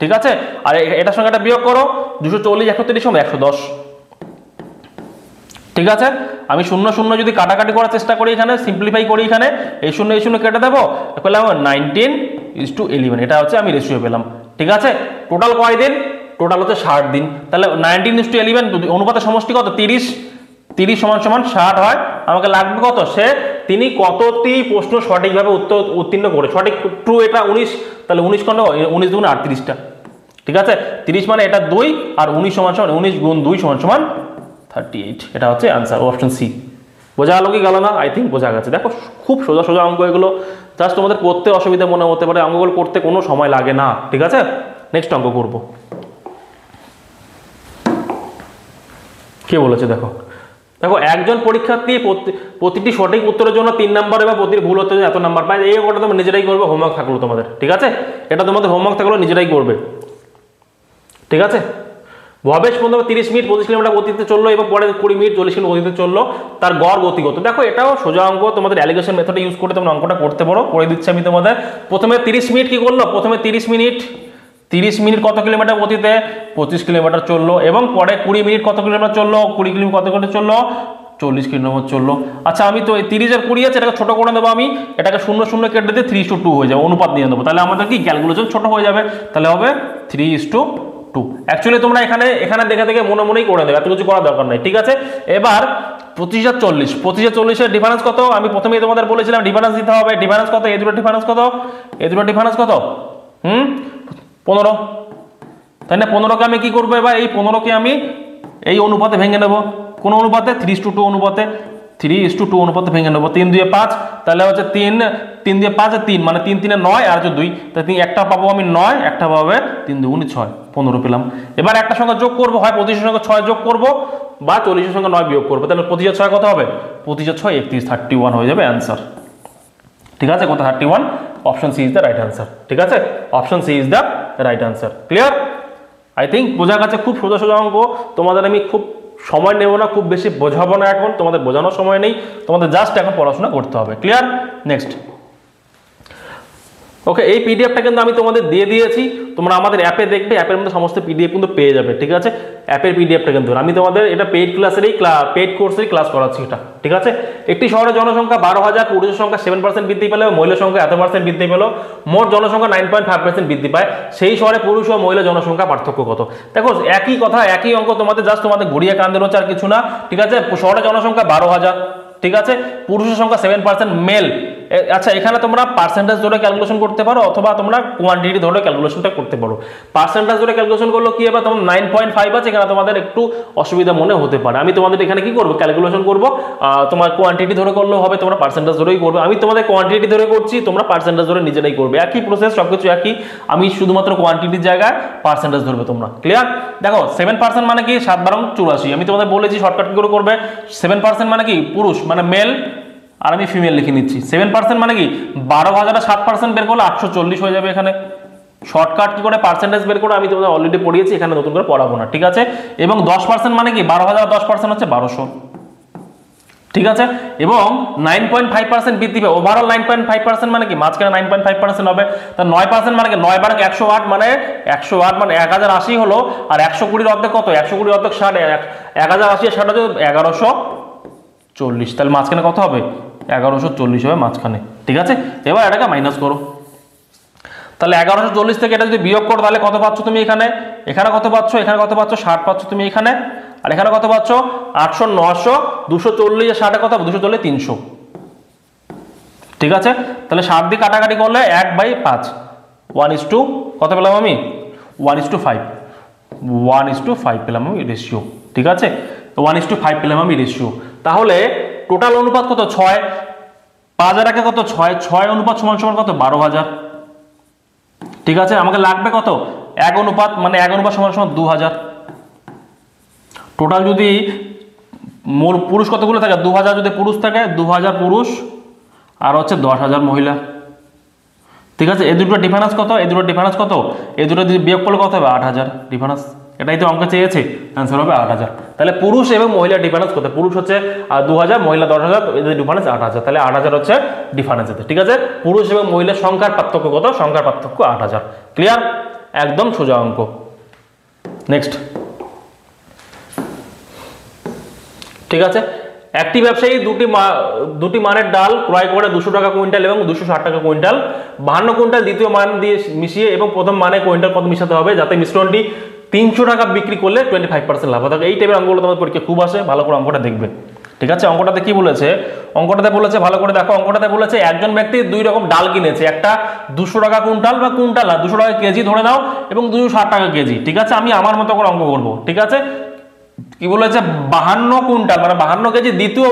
ঠিক আছে। আর এটার সঙ্গে এটা বিয়োগ করো, 240 130 হবে 110, ঠিক আছে। আমি 0 0 যদি কাটাকাটি করার চেষ্টা করি, এখানে সিম্পলিফাই করি, এখানে এই 0 এই 0 কেটে দেবো, পেলাম 19:11, এটা হচ্ছে আমি রেশিও পেলাম, ঠিক আছে। টোটাল কয় দিন, টোটাল হচ্ছে 60 দিন। তাহলে 19:11 অনুপাতের সমষ্টি কত, 30, 30 সমান সমান 60 হয়। আমাকে লাগবে কত, তিনি কতটি প্রশ্ন সঠিকভাবে উত্তীর্ণ করে, সঠিক ট্রু, এটা 19, তাহলে 19 কোন 19 দুগুণ 38টা, ঠিক আছে। 30 মানে এটা 2 আর 19 সমান সমান 19 গুণ 2 সমান সমান 38, এটা হচ্ছে অ্যান্সার, অপশন সি। বোঝা গেল কি গেল না, আই থিঙ্ক বোঝা গেছে। দেখো খুব সোজা সোজা অঙ্ক এগুলো, জাস্ট তোমাদের করতে অসুবিধা মনে হতে পারে, অঙ্কগুলো করতে কোনো সময় লাগে না, ঠিক আছে। নেক্সট অঙ্ক করব, কে বলেছে দেখো, দেখো একজন পরীক্ষার্থী প্রতিটি সঠিক উত্তরের জন্য 3 নাম্বার এবং প্রতিটি ভুল উত্তরের জন্য এত নাম্বার পায়। এই অঙ্কটা তোমরা নিজেরাই করবে, হোমওয়ার্ক থাকলো তোমাদের, ঠিক আছে। এটা তোমাদের হোমওয়ার্ক থাকলো, নিজেরাই করবে, ঠিক আছে। ভবেশ প্রথমে 30 মিনিট 25 কিলোমিটার গতিতে চললো এবং পরে 20 মিনিট 40 কিলোমিটার গতিতে চললো, তার গড় গতি কত। দেখো এটাও সোজা অঙ্ক, তোমাদের অ্যালিগেশন মেথড ইউজ করে তোমরা অঙ্কটা করতে পারো, করে দিচ্ছি আমি তোমাদের। প্রথমে 30 মিনিট কি করলো, প্রথমে 30 মিনিট কত কিলোমিটার গতিতে, 25 কিলোমিটার চললো, এবং পরে 20 মিনিট কত কিলোমিটার চললো, 20 কিলোমিটার কত কিলোমিটার চললো, 40 কিলোমিটার চললো। আচ্ছা আমি তো 30 আর 20 আছে, এটাকে ছোট করে দেবো আমি, এটাকে 0 0 কেটে দিয়ে 3:2 হয়ে যাবে, অনুপাত নিয়ে দেবো, তাহলে আমাদের কি ক্যালকুলেশন ছোট হয়ে যাবে, তাহলে হবে 3:2। অ্যাকচুয়ালি তোমরা এখানে দেখে দেখে মনে মনেই করে দেবে, এত কিছু করার দরকার নাই, ঠিক আছে। এবার 25 আর 40, 25 আর 40 এর ডিফারেন্স কত, আমি প্রথমেই তোমাদের বলেছিলাম ডিফারেন্স দিতে হবে। ডিফারেন্স কত, এই দুটো ডিফারেন্স কত, এই দুটো ডিফারেন্স কত, 15, তাই না। 15কে আমি কি করবো, এবার এই 15কে আমি এই অনুপাতে ভেঙে নেব, কোন অনুপাতে, 3:2 অনুপাতে, 3:2 অনুপাতে ভেঙে নেবো। 3 2 5, তাহলে হচ্ছে 3 দিয়ে 5 3, মানে 3 3 9 আর 2, তাহলে একটা পাবো আমি 9, একটা পাবে 3 2 6, 15 পেলাম। এবার একটা সঙ্গে যোগ করবো, হয় 25 সঙ্গে 6 যোগ করবো, বা 40-এর সঙ্গে 9 বিয়োগ করবো, তাহলে 25 কত হবে? 25 31, 31 হয়ে যাবে অ্যান্সার। ঠিক আছে, কত? 31। Option C is the right answer. ঠিক আছে, option C is the right answer. Clear? I think বোঝা গেছে। খুব সোজা সোজা অঙ্ক, তোমাদের আমি খুব সময় নেব না, খুব বেশি বোঝাবো না এখন, তোমাদের বোঝানোর সময় নেই, তোমাদের জাস্ট এখন পড়াশোনা করতে হবে। ক্লিয়ার? নেক্সট। ওকে, এই পিডিএফটা কিন্তু আমি তোমাদের দিয়ে দিয়েছি, তোমরা আমাদের অ্যাপে দেখবে, অ্যাপের মধ্যে সমস্ত পিডিএফ কিন্তু পেয়ে যাবে। ঠিক আছে, অ্যাপের পিডিএফটা কিন্তু আমি তোমাদের এটা পেইড ক্লাসেরই পেইড কোর্সেরই ক্লাস করাচ্ছি এটা। ঠিক আছে, একটি শহরের জনসংখ্যা 12,000, পুরুষের সংখ্যা 7% বৃদ্ধি পেলেও মহিলা সংখ্যা এত % বৃদ্ধি পেল, মোট জনসংখ্যা 9.5% বৃদ্ধি পায়, সেই শহরে পুরুষ ও মহিলা জনসংখ্যা পার্থক্য কত? দেখো একই কথা, একই অঙ্ক, তোমাদের জাস্ট তোমাদের ঘুরিয়ে কান্দের হচ্ছে আর কিছু না। ঠিক আছে, শহরের জনসংখ্যা 12,000, ঠিক আছে, পুরুষের সংখ্যা 7% মেল। আচ্ছা, এখানে তোমরা পার্সেন্টেজ ধরে ক্যালকুলেশন করতে পারো অথবা তোমরা কোয়ান্টিটি ধরে ক্যালকুলেশনটা করতে পারো। পার্সেন্টেজ ধরে ক্যালকুলেশন করলে কি হবে, তোমার 9.5 আছে, এখানে তোমাদের একটু অসুবিধা মনে হতে পারে। আমি তোমাদের এখানে কি করবো, ক্যালকুলেশন করবো, তোমার কোয়ান্টিটি ধরে করলেও হবে, তোমরা পার্সেন্টেজ ধরেই করবে। আমি তোমাদের কোয়ান্টিটি ধরে করছি, তোমরা পার্সেন্টেজ ধরে নিজেরাই করবে, একই প্রসেস, সবকিছু একই। আমি শুধুমাত্র কোয়ান্টিটির জায়গায় পার্সেন্টেজ ধরবে তোমরা। ক্লিয়ার? দেখো 7% মানে কি, 7 × 84। আমি তোমাদের বলেছি শর্টকাট কি করে করবে। 7% মানে কি, পুরুষ মানে মেল, আর আমি ফিমেল লিখে নিচ্ছি। 7% মানে কি, 12,000 7% বের করলে 840 হয়ে যাবে। এখানে শর্টকাট কি করে পার্সেন্টেজ বের করে আমি তোমাদের অলরেডি পড়িয়েছি, এখানে নতুন করে পড়াবো না। ঠিক আছে, এবং 10% মানে কি, 12,000 10% হচ্ছে 1200। ঠিক আছে, এবং 9.5% বৃদ্ধি পাবে, ওভারঅল 9.5% মানে কি, মাঝখানে 9.5% হবে। তা 9% মানে কি, 9 × 108 মানে 108 মানে 1080 হলো, আর 120 অর্ধেক কত, 120 অর্ধেক 60, 1080 আর 60 হচ্ছে 1140, তাহলে মাঝখানে কত হবে, 1140 হবে মাঝখানে। ঠিক আছে, এবার এটাকে মাইনাস করো, তাহলে 1140 থেকে এটা যদি বিয়োগ করো তাহলে কত পাচ্ছ তুমি এখানে, এখানে কত পাচ্ছ, এখানে কত পাচ্ছ, 60 পাচ্ছ তুমি এখানে, আর এখানে কত পাচ্ছ, 800 900 240 আর 60 কত হবে, 240 300। ঠিক আছে, তাহলে 7 দিয়ে কাটাকাটি করলে 1/5, 1:, কত পেলাম আমি, 1:5, 1:5 পেলাম আমি রেশিও। ঠিক আছে, 1:5 পেলাম আমি রেশিও। তাহলে টোটাল অনুপাত কত, 6, 5,000 কত, 6 অনুপাত সমান সমান কত, 12,000। ঠিক আছে, আমাকে লাগবে কত, 1 অনুপাত, মানে 1 অনুপাত সমান সমান 2,000। টোটাল যদি পুরুষ কতগুলো থাকে, 2,000 যদি পুরুষ থাকে, 2,000 পুরুষ আর হচ্ছে 10,000 মহিলা। ঠিক আছে, এই দুটো ডিফারেন্স কত, এই দুটো ডিফারেন্স কত, এই দুটো যদি বিয়োগ করলে কত হবে, 8,000 ডিফারেন্স। এটাই তো অঙ্ক চেয়েছে, অ্যান্সার হবে 8,000। তাহলে পুরুষ এবং মহিলা ডিফারেন্স কত, পুরুষ হচ্ছে 2,000, মহিলা 10,000, এদের ডিফারেন্স 8,000, তাহলে 8,000 হচ্ছে ডিফারেন্স। ঠিক আছে, পুরুষ এবং মহিলার সংখ্যার পার্থক্য কত, সংখ্যার পার্থক্য 8,000। ক্লিয়ার? একদম সোজা অঙ্ক। নেক্সট। ঠিক আছে, একটি ব্যবসায়ী দুটি মানের ডাল ক্রয় করে 200 টাকা কুইন্টাল এবং 260 টাকা কুইন্টাল, 52 কুইন্টাল দ্বিতীয় মান দিয়ে মিশিয়ে এবং প্রথম মানে কুইন্টাল কত মিশাতে হবে যাতে মিশ্রণটি 300 টাকা বিক্রি করলে 25% লাভ হয়। এই টাইপের অঙ্কগুলো তোমাদের পরীক্ষা খুব আসে, ভালো করে অঙ্কটা দেখবে। ঠিক আছে, অঙ্কটাতে কি বলেছে, অঙ্কটাতে বলেছে ভালো করে দেখো, অঙ্কটাতে বলেছে একজন ব্যক্তি 2 রকম ডাল কিনেছে, একটা 200 টাকা কুইন্টাল বা কুইন্টাল না 200 টাকা কেজি ধরে নাও, এবং 260 টাকা কেজি। ঠিক আছে, আমি আমার মতো করে অঙ্ক করবো। ঠিক আছে, কি বলেছে, 52 কুইন্টাল মানে 52 কেজি দ্বিতীয়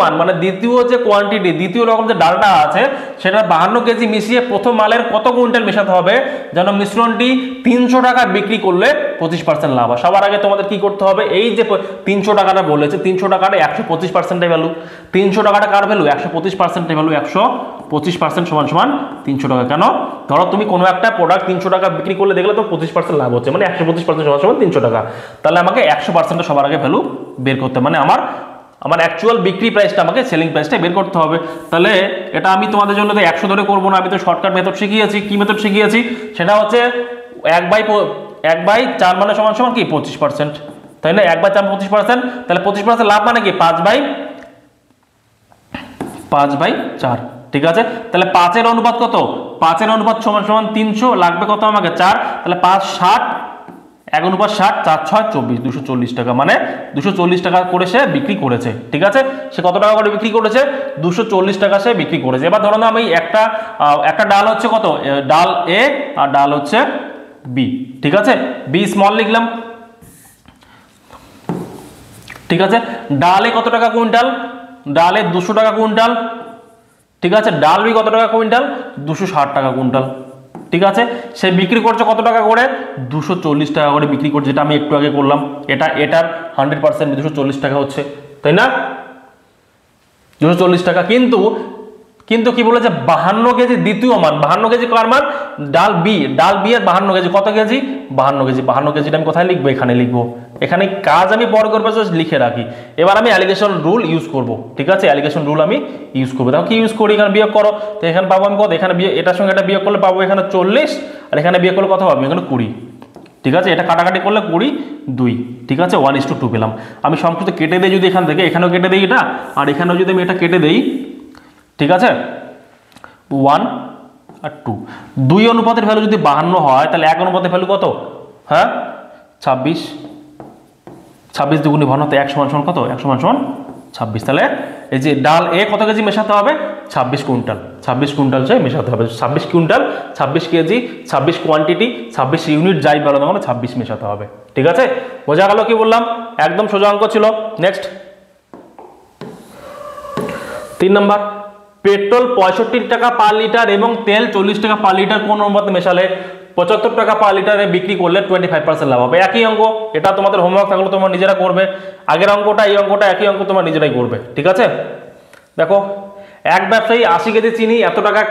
মান মানে দ্বিতীয় যে কোয়ান্টিটি, দ্বিতীয় রকম যে ডালটা আছে সেটা 52 কেজি মিশিয়ে প্রথম মালের কত কুইন্টাল মেশাতে হবে যেন মিশ্রণটি 300 টাকা বিক্রি করলে 25% লাভ হয়। সবার আগে তোমাদের কি করতে হবে, এই যে 300 টাকাটা বলেছে, 300 টাকাটা 125% ভ্যালু, 300 টাকাটা কার ভ্যালু, 125% ভ্যালু, 125% সমান সমান 300 টাকা। কেন, ধরো তুমি কোনো একটা প্রোডাক্ট 300 টাকা বিক্রি করলে দেখলে তো 25% লাভ হচ্ছে, মানে 125% সমান সমান 300 টাকা। তাহলে আমাকে 100% সবার আগে ভ্যালু বের করতে, মানে আমার অ্যাকচুয়াল বিক্রি প্রাইসটা, আমাকে সেলিং প্রাইসটা বের করতে হবে। তাহলে এটা আমি তোমাদের জন্য তো 100 ধরে করবো না, আমি তো শর্টকাট মেথড শিখিয়েছি। কি মেথড শিখিয়েছি, সেটা হচ্ছে 1/4 মানে সমান সমান কি 25%, তাই না, 1/4 25%, তাহলে 25% লাভ মানে কি 5/4। ঠিক আছে, তাহলে 5-এর অনুপাত কত, 5-এর অনুপাত সমান সমান 300, লাগবে কত আমাকে 4, তাহলে 5 60, 1 অনুপাত 60, 4 6 24, 240 টাকা, মানে 240 টাকা করে সে বিক্রি করেছে। ঠিক আছে, সে কত টাকা করে বিক্রি করেছে, 240 টাকা সে বিক্রি করেছে। এবার ধরো না আমি একটা ডাল হচ্ছে কত, ডাল এ আর ডাল হচ্ছে বি। ঠিক আছে, বি স্মল লিখলাম। ঠিক আছে, ডালে কত টাকা কুইন্টাল, ডালে 200 টাকা কুইন্টাল। ঠিক আছে, ডাল বি কত টাকা কুইন্টাল, 260 টাকা কুইন্টাল। ঠিক আছে, সে বিক্রি করছে কত টাকা করে, 240 টাকা করে বিক্রি করছে, যেটা আমি একটু আগে করলাম। এটার 100% 240 টাকা হচ্ছে, তাই না? 240 টাকা। কিন্তু কি বলেছে, 52 কেজি দ্বিতীয় মান, 52 কেজি কার মান, ডাল বি এর 52 কেজি, কত কেজি, 52 কেজি। 52 কেজিটা আমি কোথায় লিখবো, এখানে লিখবো। এখানে কাজ আমি পরে করবো, জাস্ট লিখে রাখি। এবার আমি অ্যালিগেশন রুল ইউজ করব, ঠিক আছে, অ্যালিগেশন রুল আমি ইউজ করবো। দেখো কি ইউজ করি, এখানে বিয়োগ করো, তো এখানে পাবো আমি কত, এখানে এটার সঙ্গে এটা বিয়োগ করলে পাবো এখানে 40, আর এখানে বিয়োগ করলে কত পাবো, এখানে 20, ঠিক আছে, এটা কাটাকাটি করলে 20 2, ঠিক আছে, 1:2 পেলাম। আমি সংক্ষিপ্ত কেটে দিই যদি এখান থেকে, এখানেও কেটে দিই এটা, আর এখানেও যদি আমি এটা কেটে দিই, ঠিক আছে, 1 আর 2, 2 অনুপাতের ভ্যালু যদি 52 হয়, তাহলে 1 অনুপাতের ভ্যালু কত, হ্যাঁ 26, 26 দুগুণে 52, 1 সমান সমান কত, 1 সমান সমান 26। তাহলে এই যে ডাল এ কত কেজি মেশাতে হবে, 26 কুইন্টাল, 26 কুইন্টাল চাই মেশাতে হবে, 26 কুইন্টাল, 26 কেজি, 26 কোয়ান্টিটি, 26 ইউনিট যাই বলো না, 26 মেশাতে হবে, ঠিক আছে। বোঝা গেল কি বললাম, একদম সোজা অঙ্ক ছিল। নেক্সট 3 নম্বর, পেট্রোল 65 টাকা পার লিটার এবং তেল 40 টাকা পার লিটার কোন অনুপাতে মেশালে 75 টাকা পার লিটারে বিক্রি করলে 25% লাভ হবে। একই অঙ্ক, এটা তোমাদের হোমওয়ার্ক থাকলে তোমরা নিজেরা করবে। আগের অঙ্কটা এই অঙ্কটা একই অঙ্ক, তোমরা নিজেরাই করবে, ঠিক আছে। দেখো, এক ব্যবসায়ী 80 কেজি চিনি এত টাকা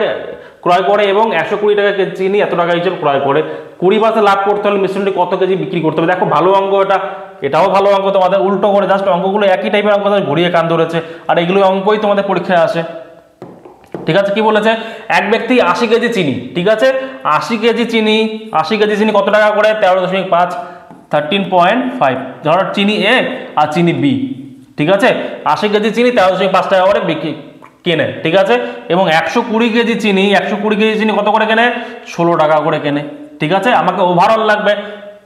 ক্রয় করে এবং 120 টাকা কেজি চিনি এত টাকা হিসেবে ক্রয় করে, 20% লাভ করতে হলে মিশ্রণটি কত কেজি বিক্রি করতে হবে। দেখো ভালো অঙ্ক এটা, এটাও ভালো অঙ্ক, তোমাদের উল্টো করে জাস্ট অঙ্কগুলো একই টাইপের অঙ্ক ঘুরিয়ে কান ধরেছে, আর এগুলো অঙ্কই তোমাদের পরীক্ষায় আসে, ঠিক আছে। কি বলেছে, এক ব্যক্তি 80 কেজি চিনি, ঠিক আছে, 80 কেজি চিনি কত টাকা করে, 13.5, 13.5, ধরো চিনি এ আর চিনি বি, ঠিক আছে, 80 কেজি চিনি 13.5 টাকা করে বিক্রি কেনে, ঠিক আছে, এবং 120 কেজি চিনি কত করে কেনে, 16 টাকা করে কেনে, ঠিক আছে। আমাকে ওভারঅল লাগবে,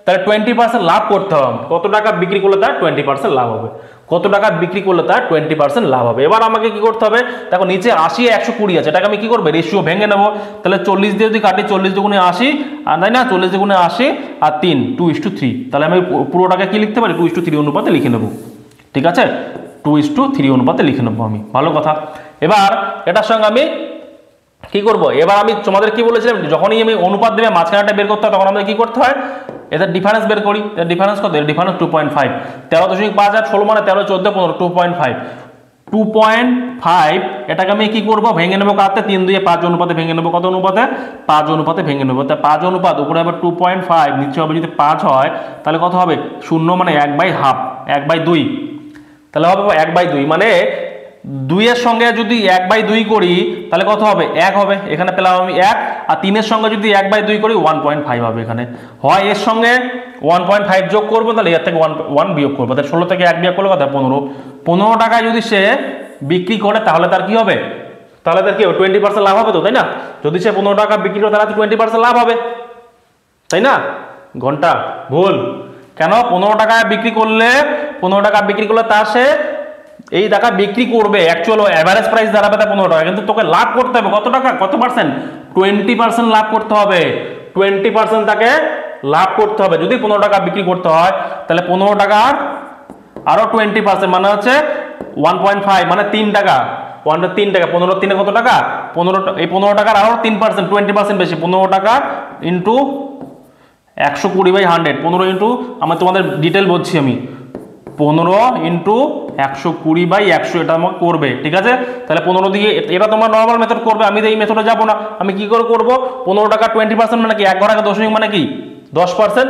তাহলে 20% লাভ করতে হবে। কত টাকা বিক্রি করলে তার 20% লাভ হবে, কত টাকা বিক্রি করলে তার 20% লাভ হবে। এবার আমাকে কি করতে হবে, দেখো নিচে 80 120 আছে, এটাকে আমি কি করবো, রেশিও ভেঙে নেবো। তাহলে 40 দিয়ে যদি কাটি, 40 দুগুণে 80, আর তাই না, 40 দুগুণে 80 আর 3, 2:3, তাহলে আমি পুরোটাকে কি লিখতে পারি, 2:3 অনুপাতে লিখে নেবো, ঠিক আছে, 2:3 অনুপাতে লিখে নেবো আমি, ভালো কথা। এবার এটার সঙ্গে আমি কি করব, এবার আমি তোমাদের কি বলেছিলাম, যখনই আমি অনুপাত দেবে মাঝখানেটা বের করতে হয়, তখন আমাদের কি করতে হয়, এদের ডিফারেন্স বের করি। এর ডিফারেন্স কত, এর ডিফারেন্স 2.5, 13.5 আর 16 মানে 13, 14, 15, 2.5, এটাকে আমি কি করব, ভেঙে নেবো কাতে, 3 2 5 অনুপাতে ভেঙে নেবো, কত অনুপাতে, 5 অনুপাতে ভেঙে নেবো। তা 5 অনুপাত, উপরে আবার 2.5, নিচে হবে যদি 5 হয়, তাহলে কত হবে, 0 মানে 1/2, 1/2, তাহলে হবে 1/2, মানে 2 এর সঙ্গে যদি 1/2 করি তাহলে কত হবে, 1 হবে, এখানে পেলাম আমি 1, আর 3 এর সঙ্গে যদি 1/2 করি 1.5 হবে। এখানে হয় এর সঙ্গে 1.5 যোগ করবো, তাহলে এর থেকে 1 বিয়োগ করবো, তাহলে 16 থেকে 1 বিয়োগ করলে কত, 15 টাকায় যদি সে বিক্রি করে, তাহলে তার কি হবে, তাহলে তার কি হবে, 20% লাভ হবে তো, তাই না। যদি সে 15 টাকা বিক্রি করে, তাহলে 20% লাভ হবে, তাই না। ঘন্টা ভুল কেন, 15 টাকায় বিক্রি করলে, 15 টাকা বিক্রি করলে তার সে এই টাকা বিক্রি করবে, অ্যাকচুয়াল এভারেজ প্রাইস দাঁড়াবে তার 15 টাকা, কিন্তু তোকে লাভ করতে হবে কত টাকা, কত পার্সেন্ট, 20% লাভ করতে হবে, 20% তাকে লাভ করতে হবে। যদি 15 টাকা বিক্রি করতে হয়, তাহলে 15 টাকার আরো 20% মানে হচ্ছে 1.5, মানে 3 টাকা, 3 টাকা, 15 3 কত টাকা, 15 টাকার আরো 3%, 20% বেশি, 15 টাকা ইন্টু 120/100, 15 ইন্টু, আমি তোমাদের ডিটেল বলছি আমি, 15 ইন্টু 120/100, এটা আমাকে করবে, ঠিক আছে। তাহলে 15 দিয়ে, এটা তোমার নর্মাল মেথড করবে, আমি তো এই মেথডে যাবো না। আমি কি করে করবো, 15 টাকা 20% মানে কি, 1 ঘর 10 মানে কি 10%,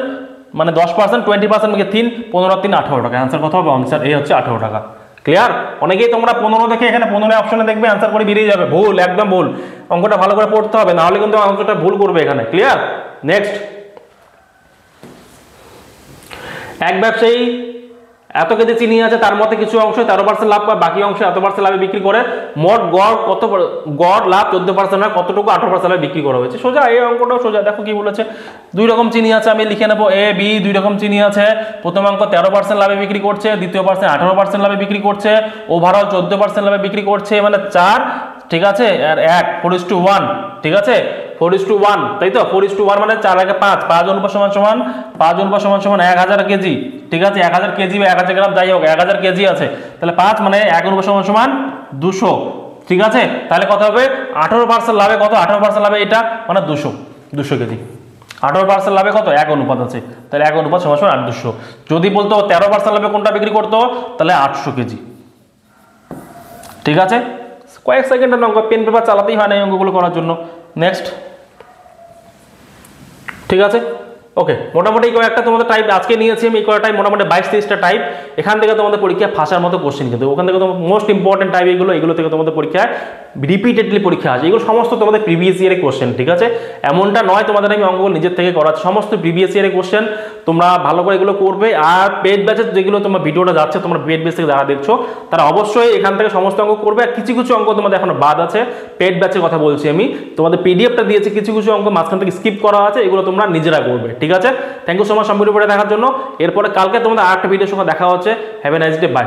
মানে 10%, 20% মানে 3, 15 3 18 টাকা। অ্যান্সার কত হবে, অ্যান্সার এই হচ্ছে 18 টাকা। ক্লিয়ার। অনেকেই তোমরা 15 দেখে এখানে 15 অপশনে দেখবে অ্যান্সার করে বেরিয়ে যাবে, ভুল, একদম ভুল। অঙ্কটা ভালো করে পড়তে হবে, নাহলে কিন্তু অঙ্কটা ভুল করবে এখানে। ক্লিয়ার। নেক্সট, এক ব্যবসায়ী এত কেজি চিনি আছে, তার মধ্যে কিছু অংশ 13% লাভ পায়, বাকি অংশ এত % লাভে বিক্রি করে, মোট গড় লাভ 14% হয়, কতটুকু 18% লাভে বিক্রি করা হয়েছে। সোজা, এই অঙ্কটাও সোজা। দেখো কি বলেছে, 2 রকম চিনি আছে, আমি লিখে নেবো এ বি, 2 রকম চিনি আছে। প্রথম অঙ্ক 13% লাভে বিক্রি করছে, দ্বিতীয় 18% লাভে বিক্রি করছে, ওভারঅল 14% লাভে বিক্রি করছে, মানে 4, ঠিক আছে, আর 1 4:1, ঠিক আছে, 4:1, তাই তো, 4:1 মানে 4 আগে 5, 5 অনুপাত সমান 1000 কেজি, ঠিক আছে, 1000 কেজি বা 1000 গ্রাম যাই হোক, 1000 কেজি আছে, তাহলে 5 মানে 1 অনুপাত সমান 200, ঠিক আছে। তাহলে কত হবে, 18% লাভে কত, 18% লাভে এটা মানে 200, 200 কেজি। 18% লাভে কত? 1 অনুপাত আছে, তাহলে 1 অনুপাত সমান 800। যদি বলতো 13% লাভে কোনটা বিক্রি করতো, তাহলে 800 কেজি। ঠিক আছে, কয়েক সেকেন্ডের অঙ্ক, পেন পেপার চালাতেই হয় না এই অঙ্কগুলো করার জন্য। নেক্সট। ঠিক আছে, ওকে, মোটামুটি কয়েকটা তোমাদের টাইপ আজকে নিয়েছি আমি, এই কয়েকটা টাইপ মোটামুটি 22-23টা টাইপ। এখান থেকে তোমাদের পরীক্ষায় ফাঁসার মতো কোশ্চেন, কিন্তু ওখান থেকে তোমার মোস্ট ইম্পর্টেন্ট টাইপ এগুলো থেকে তোমাদের পরীক্ষায় রিপিটেডলি পরীক্ষা আসে। এগুলো সমস্ত তোমাদের প্রিভিয়াস ইয়ারের কোশ্চেন। ঠিক আছে, এমনটা নয় তোমাদের আমি অঙ্কগুলো নিজের থেকে করাচ্ছি, সমস্ত প্রিভিয়াস ইয়ারের কোশ্চেন। তোমরা ভালো করে এগুলো করবে। আর পেড ব্যাচের যেগুলো তোমার ভিডিওটা যাচ্ছে, তোমরা পেড ব্যাচ থেকে যারা দেখছো তারা অবশ্যই এখান থেকে সমস্ত অঙ্ক করবে। আর কিছু কিছু অঙ্ক তোমাদের এখনো বাদ আছে, পেড ব্যাচের কথা বলছি আমি, তোমাদের পিডিএফটা দিয়েছি, কিছু কিছু অঙ্ক মাঝখান থেকে স্কিপ করা আছে, এগুলো তোমরা নিজেরা করবে। ঠিক আছে, থ্যাংক ইউ সো মাচ সম্পূর্ণ করে দেখার জন্য। এরপরে কালকে তোমাদের আরেকটা ভিডিওর সঙ্গে দেখা হচ্ছে। Have a nice day, by.